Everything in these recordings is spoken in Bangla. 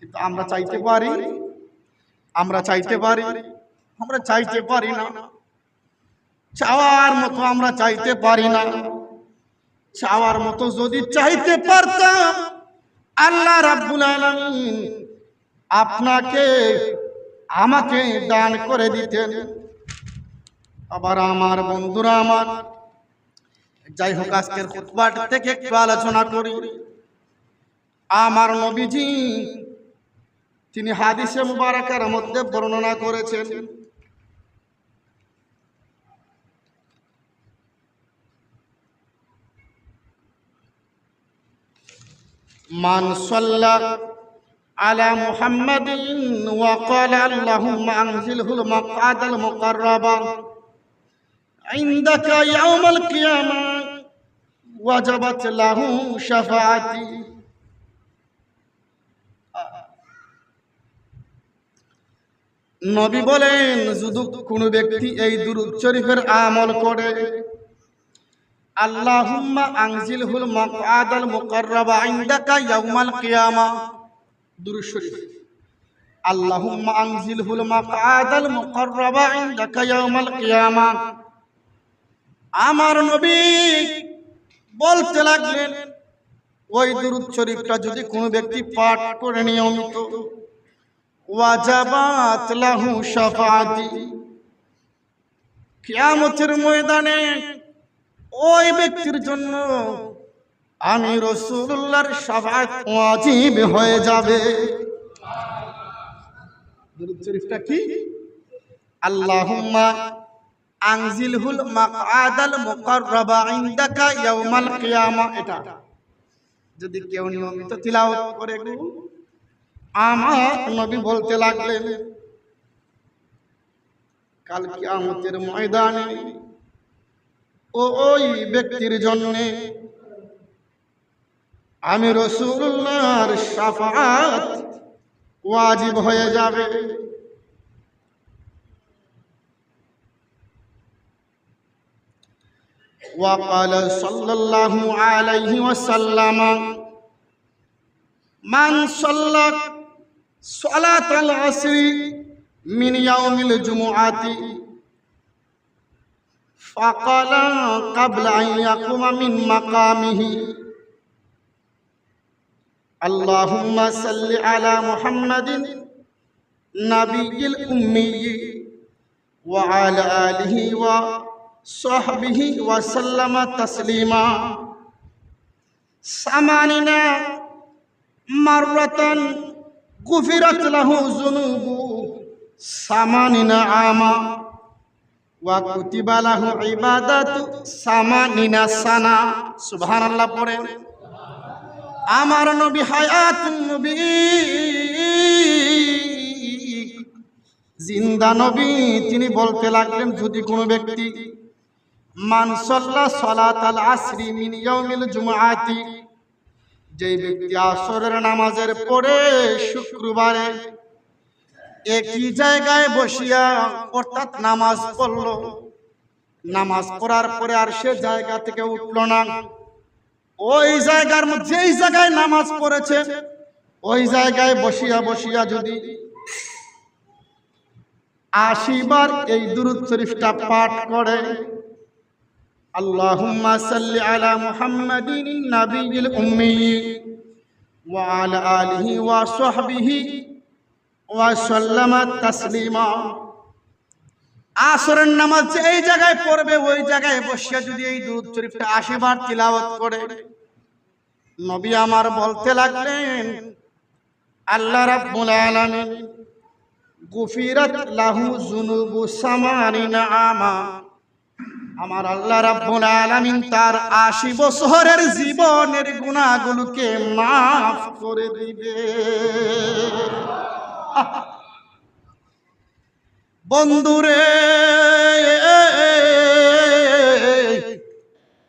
কিন্তু আমরা চাইতে পারি, আমরা চাইতে পারি, আমরা চাইতে পারি না। চাওয়ার মতো আমরা চাইতে পারি না। চাওয়ার মতো যদি চাইতে পারতাম, আল্লাহ রাব্বুল আলামিন আপনাকে আমাকে দান করে দিতেন। আবার আমার বন্ধুরা, আমার যাই হোক, আজকের খুতবাটা থেকে একটু আলোচনা করি। আমার নবীজি তিনি হাদিসে মুবারাকার মধ্যে বর্ণনা করেছেন, মান সাল্লা আলা মুহাম্মাদিন ওয়া ক্বালা আল্লাহুম্মা আনজিলহুল মাকআদাল মুকাররাবা ইনদাকা ইয়াউমাল কিয়ামাহ ওয়াজাবাত লাহু শাফাআতি। নবী বলেন, যদি কোনো ব্যক্তি এই দুরূদ শরীফের আমল করে, আল্লাহুম্মা আনজিলহুল মাকআদাল মুকাররাবা ইনদাকা ইয়াউমাল কিয়ামাহ, দুরূদ শরীফ, আল্লাহুম্মা আনজিলহুল মাকআদাল মুকাররাবা ইনদাকা ইয়াউমাল কিয়ামাহ। আমার নবী বলতে লাগলেন, ওই দুরূদ শরীফটা যদি কোনো ব্যক্তি পাঠ করে নিয়মিত, ওয়াজাবাত লাহু শাফাআতি, কিয়ামতের ময়দানে ওই ব্যক্তির জন্য আমি রাসূলুল্লাহর শাফাআত ওয়াজিব হয়ে যাবে। দুরূদ শরীফটা কি? আল্লাহুম্মা আনজিলহুল মাকআদাল মুকাররাবা ইনদাকা ইয়াউমাল কিয়ামাহ। এটা যদি কেউ নিয়মিত তিলাওয়াত করে, আমার নবী বলতে লাগলেন, কাল কিয়ামতের ময়দানে ওই ব্যক্তির জন্য আমি রাসূলুল্লাহর শাফাআত ওয়াজিব হয়ে যাবে। وقال صلى الله عليه وسلم من صلى صلاة العصر من يوم الجمعة فقال قبل أن يقوم من مقامه اللهم صل على محمد نبي الأمي وعلى آله وصحبه وسلم تسليما 80 مرة غفرت له ذنوبه 80 عاما وكتب له عبادة 80 سنة। সুবহানাল্লাহ পড়ে। আমার নবী হায়াতুন নবী, জিন্দা নবী, তিনি বলতে লাগলেন, যদি কোনো ব্যক্তি মান সাল্লা সালাতাল আসরি মিন ইয়াউমিল জুমআতি, যে ব্যক্তি আসরের নামাজের পরে শুক্রবারে একই জায়গায় বসিয়া অর্থাৎ নামাজ পড়ল, নামাজ পড়ার পরে আর সে জায়গা থেকে উঠল না, ওই জায়গার মধ্যে যেই জায়গায় নামাজ পড়েছে ওই জায়গায় বসিয়া বসিয়া যদি 80 বার এই দুরূদ শরীফটা পাঠ করে, আল্লাহুম্মা সাল্লি আলা মুহাম্মাদিন নাবিয়িল উম্মি ওয়া আলা আলিহি ওয়া সাহবিহি ওয়া সাল্লামা তাসলিমা। আসরের নামাজ এই জায়গায় পড়বে, ওই জায়গায় বসিয়া যদি এই দুরূদ শরীফটা 80 বার তিলাওয়াত করে, নবী আমার বলতে লাগলেন, আল্লাহ রাব্বুল আলামিন গুফিরাত লাহু যুনুবু 80 আমা, আমার আল্লাহ রাব্বুল আলামিন তার 80 বছরের জীবনের গুনাহগুলোকে মাফ করে দিবে। বন্ধুরে,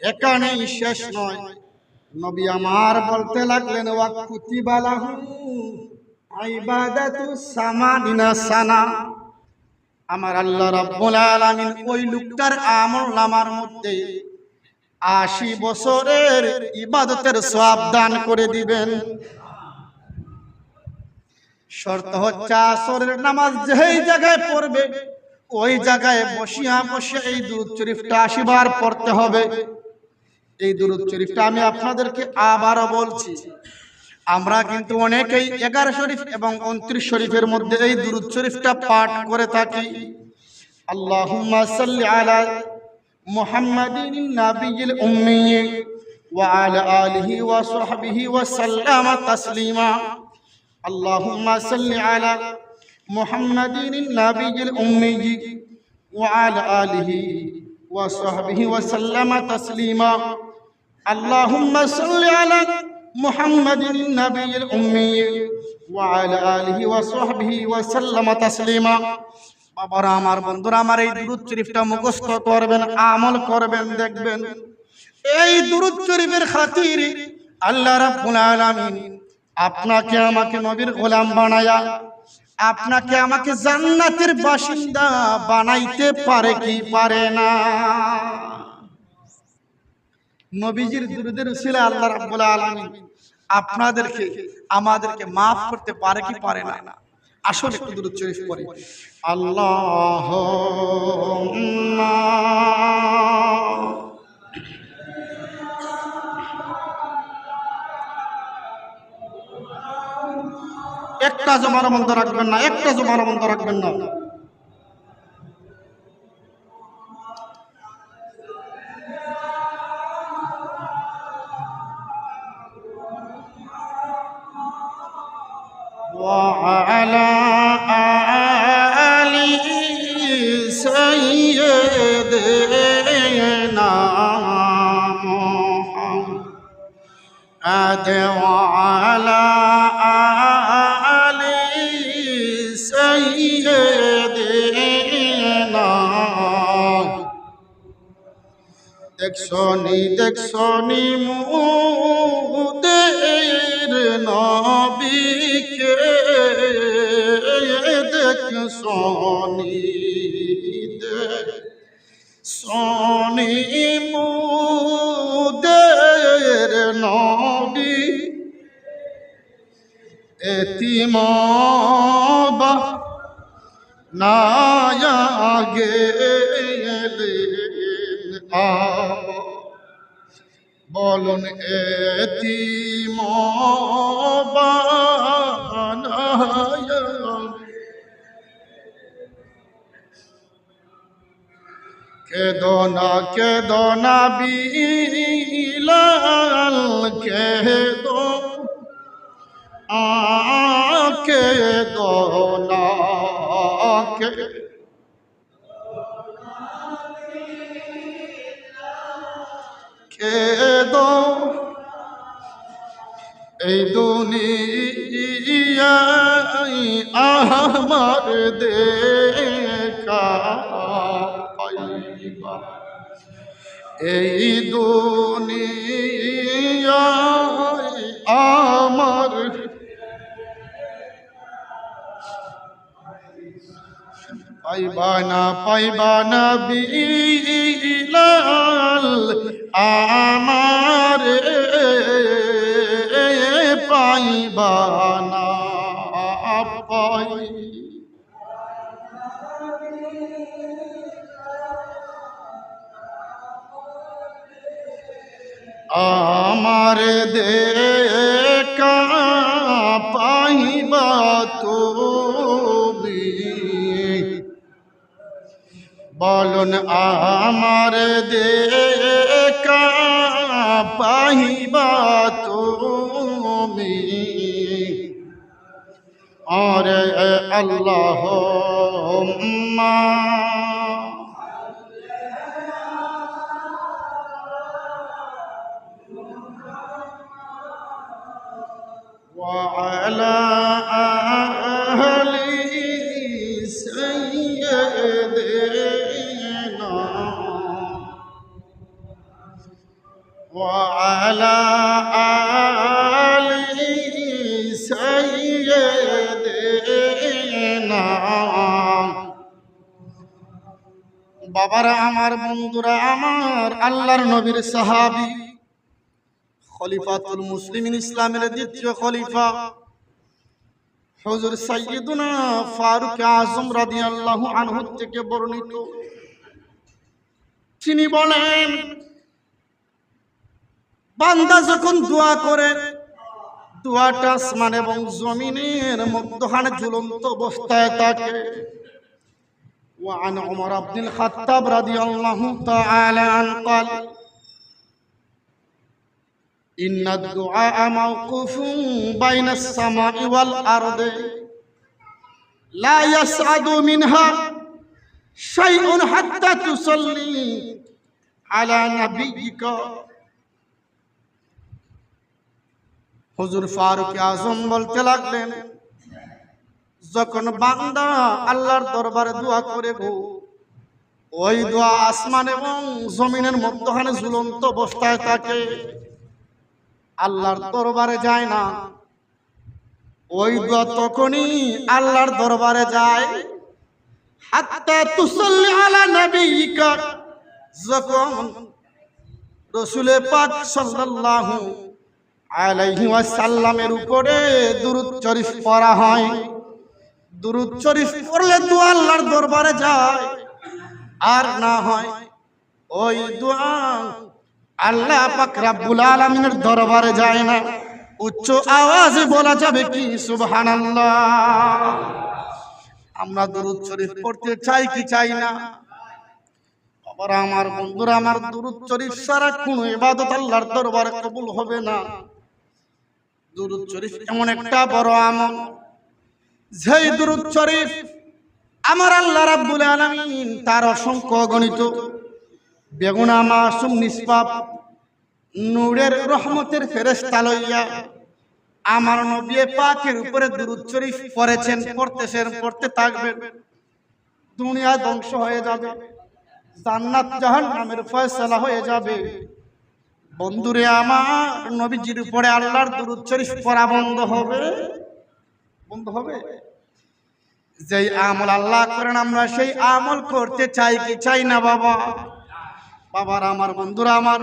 এখানেই শেষ নয়, নবী আমার বলতে লাগলেন, ওয়া কুতিবা লাহু ইবাদাতু 80 সানা, আমার আল্লাহ রাব্বুল আলামিন ওই লোকটার আমলনামার মধ্যে 80 বছরের ইবাদতের সওয়াব দান করে দিবেন। শর্ত হচ্ছে আসরের নামাজ যেই জায়গায় পড়বে ওই জায়গায় বসিয়া বসে এই দুরূদ শরীফটা 80 বার পড়তে হবে। এই দুরূদ শরীফটা আমি আপনাদেরকে আবারও বলছি, আমরা কিন্তু অনেকেই 11 শরীফ এবং 29 শরীফের মধ্যে এই দুরূদ শরীফটা পাঠ করে থাকি। আল্লাহুম্মা সাল্লি আলা মুহাম্মাদিন নাবিয়িল উম্মি ওয়া আলা আলিহি ওয়া সাহবিহি ওয়া সাল্লামা তাসলিমা। আল্লাহুম্মা সাল্লি আলা মুহাম্মাদিন নাবিয়িল উম্মি ওয়া আলা আলিহি ওয়া সাহবিহি ওয়া সাল্লামা তাসলিমা। আল্লাহুম্মা সাল্লি আলা মুহাম্মাদিন নাবিয়িল উম্মি ওয়া আলা আলিহি ওয়া সাহবিহি ওয়া সাল্লামা তাসলিমা। বাবারা আমার, বন্ধুরা আমার, এই দুরূদ শরীফটা মুখস্থ করবেন, আমল করবেন, দেখবেন এই দুরূদ শরীফের খাতিরে আল্লাহ রাব্বুল আলামিন আপনাকে আমাকে নবীর গোলাম বানায়া আপনাকে আমাকে জান্নাতের বাসিন্দা বানাইতে পারে কি পারে না? নবীজির দুরূদের উসিলায় আল্লাহ রাব্বুল আলামিন আপনাদেরকে আমাদেরকে maaf করতে পারে কি পারে না? আসলে একটু দুরূদ শরীফ পড়ি। আল্লাহুম্মা একটা জবান বন্ধ রাখবেন না, একটা জবান বন্ধ রাখবেন না। وعلى آل سيدنا محمد وعلى آل سيدنا। দেখছনি মুদের নবীকে, দেখছনি মুদের নবী এতিম বানায়া গেলেন। বলুন এতিম বানায়া, কেদনা কেদনা বিলাল কেদো কেদনা কেদো এই দুনিয়ায় আমার দেখা পাইবা, এই দুনিয়ায় আমার পাইবা না বিলাল আমার পাইবা না পাই। আমার দেখা পাইবা তুমি, বলুন আমার দেখা পাইবা তুমি। আরে আল্লাহুম্মা وعلى آل سيدنا وعلى آل سيدنا। বাবারা আমার, বন্ধুরা আমার, আল্লাহর নবীর সাহাবী খলিফাতুল মুসলিমিন, ইসলামের দ্বিতীয় খলিফা হুজুর সাইয়্যিদুনা ফারুক আযম রাদিয়াল্লাহু আনহু থেকে বর্ণিত, তিনি বলেন, বান্দা যখন দোয়া করে, দোয়াটা আসমান এবং জমিনের মধ্যখানে ঝুলন্ত অবস্থায় থাকে। وعن عمر بن الخطاب رضي الله تعالى عنه قال إن الدعاء موقوف بين السماء والأرض لا يصعد منها شيء حتى تصلي على نبيك। হুজুর ফারুক আযম বলতে লাগলেন, যখন বান্দা আল্লাহর দরবারে দোয়া করে গো, ওই দোয়া আসমান এবং জমিনের মধ্যখানে ঝুলন্ত অবস্থায় থাকে, আল্লাহর দরবারে যায় না। ওই দোয়া তখনই আল্লাহর দরবারে যায় হাত্তা তুসাল্লি আলা নবিয়িকা, যখন রাসূল পাক সাল্লাল্লাহু আলাইহি ওয়াসাল্লামের উপরে দুরূদ শরীফ পড়া হয়। দুরূদ শরীফ পড়লে দোয়া আল্লাহর দরবারে যায়, আর না হয় ওই দোয়া আল্লাহ পাক রব্বুল আলামিনের দরবারে যায় না। উচ্চ আওয়াজে বলা যাবে কি সুবহানাল্লাহ। আমরা দুরূদ শরীফ পড়তে চাই কি চাই না? আবার আমার বন্ধুরা, আমার দুরূদ শরীফ ছাড়া কোনো ইবাদত আল্লাহর দরবারে কবুল হবে না। দুরূদ শরীফ এমন একটা বড় আমল, যেই দুরূদ শরীফ আমার আল্লাহ রাব্বুল আলামিন তার অসংখ্য গণিত বেগুনা মাসুম নিষ্পাপ নূরের রহমতের ফেরেশতা লইয়া আমার নবী পাকের উপরে দুরূদ শরীফ পড়েছেন, পড়তেছেন, পড়তে থাকবেন। দুনিয়া ধ্বংস হয়ে যাবে, জান্নাত জাহান্নামের ফয়সালা হয়ে যাবে। বন্ধুরে আমার, নবীজির উপরে আল্লাহর দুরূদ শরীফ পড়া বন্ধ হবে? বন্ধ হবে? যেই আমল আল্লাহ করেন, আমরা সেই আমল করতে চাই কি চাই না? বাবা, বাবার আমার, বন্ধুরা আমার,